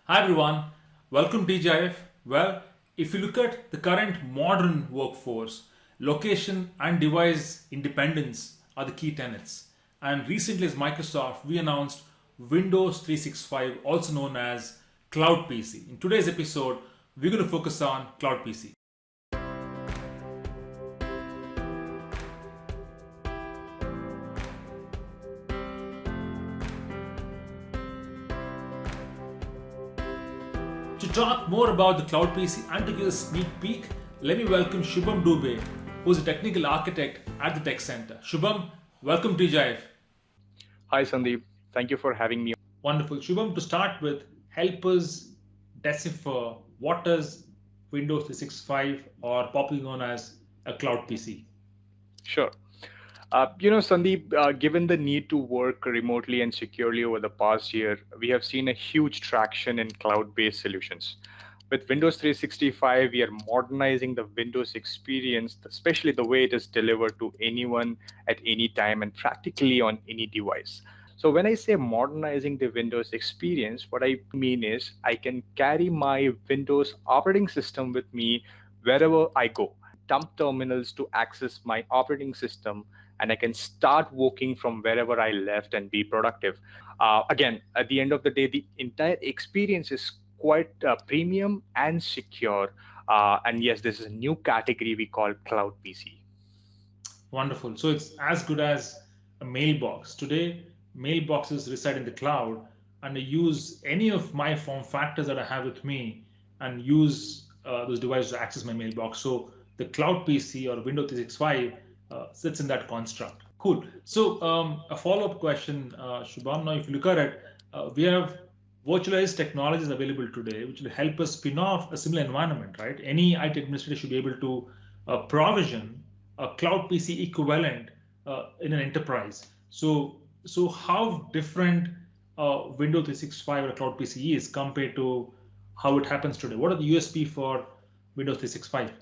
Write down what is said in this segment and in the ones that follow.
Hi everyone, welcome to TGIF. Well, if you look at the current modern workforce, location and device independence are the key tenets. And recently, as Microsoft, we announced Windows 365, also known as Cloud PC. In today's episode, we're going to focus on Cloud PC. To talk more about the Cloud PC and to give a sneak peek, let me welcome Shubham Dubey, who is a technical architect at the Tech Center. Shubham, welcome to TGIF. Hi, Sandeep. Thank you for having me. Wonderful. Shubham, to start with, help us decipher what is Windows 365 or popularly known as a Cloud PC. Sure. Sandeep, given the need to work remotely and securely over the past year, we have seen a huge traction in cloud-based solutions. With Windows 365, we are modernizing the Windows experience, especially the way it is delivered to anyone at any time and practically on any device. So when I say modernizing the Windows experience, what I mean is I can carry my Windows operating system with me wherever I go. Dump terminals to access my operating system, and I can start working from wherever I left and be productive. Again, at the end of the day, the entire experience is quite premium and secure. And yes, this is a new category we call Cloud PC. Wonderful. So it's as good as a mailbox. Today, mailboxes reside in the cloud, and I use any of my form factors that I have with me and use those devices to access my mailbox. So the Cloud PC or Windows 365 sits in that construct. Cool. So a follow-up question, Shubham. Now, if you look at it, we have virtualized technologies available today, which will help us spin off a similar environment, right? Any IT administrator should be able to provision a Cloud PC equivalent in an enterprise. So how different Windows 365 or Cloud PC is compared to how it happens today? What are the USP for Windows 365?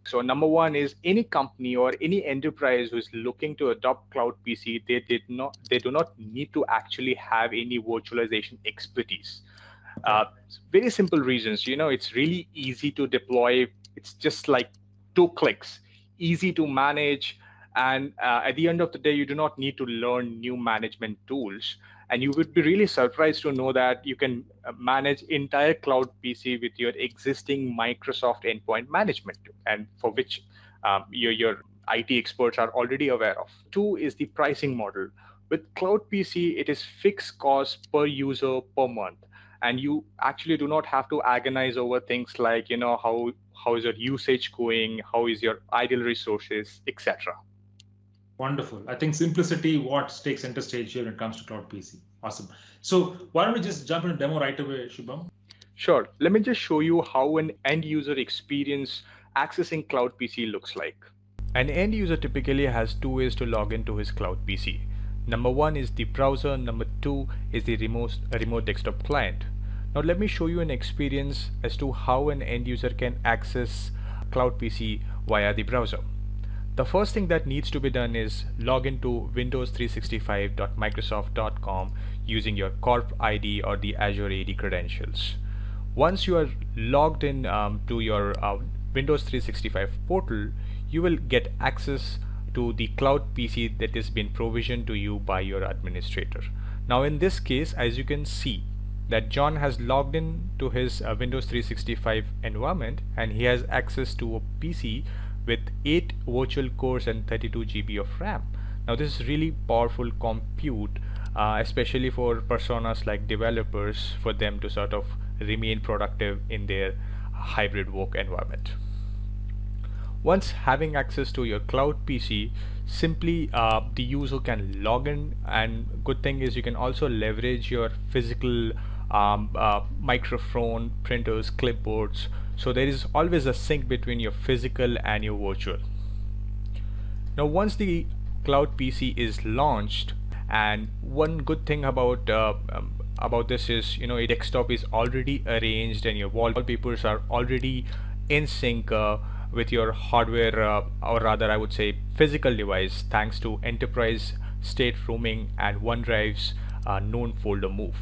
So number one is any company or any enterprise who is looking to adopt cloud PC, they do not need to actually have any virtualization expertise. Very simple reasons. It's really easy to deploy. It's just like 2 clicks, easy to manage. And at the end of the day, you do not need to learn new management tools. And you would be really surprised to know that you can manage entire cloud PC with your existing Microsoft endpoint management, and for which your IT experts are already aware of. Two is the pricing model. With cloud PC, it is fixed cost per user per month, and you actually do not have to agonize over things like how is your usage going, how is your idle resources, etc. Wonderful. I think simplicity what takes center stage here when it comes to Cloud PC. Awesome. So why don't we just jump into demo right away, Shubham? Sure. Let me just show you how an end user experience accessing Cloud PC looks like. An end user typically has two ways to log into his Cloud PC. Number one is the browser. Number two is the remote desktop client. Now let me show you an experience as to how an end user can access Cloud PC via the browser. The first thing that needs to be done is log into windows365.microsoft.com using your Corp ID or the Azure AD credentials. Once you are logged in to your Windows 365 portal, you will get access to the Cloud PC that has been provisioned to you by your administrator. Now in this case, as you can see, that John has logged in to his Windows 365 environment, and he has access to a PC with 8 virtual cores and 32 GB of RAM. Now this is really powerful compute, especially for personas like developers, for them to sort of remain productive in their hybrid work environment. Once having access to your Cloud PC, simply the user can log in, and good thing is you can also leverage your physical microphone, printers, clipboards. So there is always a sync between your physical and your virtual. Now once the Cloud PC is launched, and one good thing about this is, your desktop is already arranged and your wallpapers are already in sync with your hardware, or rather I would say physical device, thanks to enterprise state roaming and OneDrive's known folder move.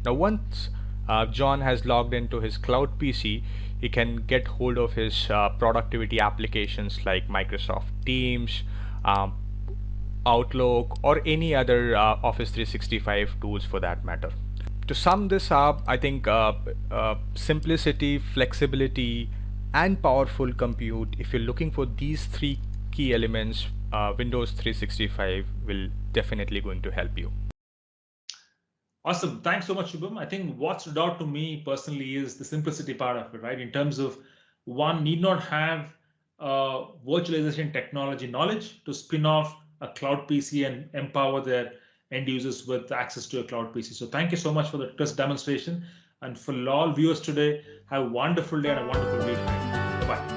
Now once John has logged into his cloud PC, he can get hold of his productivity applications like Microsoft Teams, um, Outlook, or any other Office 365 tools for that matter. To sum this up, I think simplicity, flexibility, and powerful compute, if you're looking for these three key elements, Windows 365 will definitely going to help you. Awesome. Thanks so much, Shubham. I think what stood out to me personally is the simplicity part of it, right? In terms of one need not have virtualization technology knowledge to spin off a cloud PC and empower their end users with access to a cloud PC. So thank you so much for the test demonstration. And for all viewers today, have a wonderful day and a wonderful week. Bye-bye.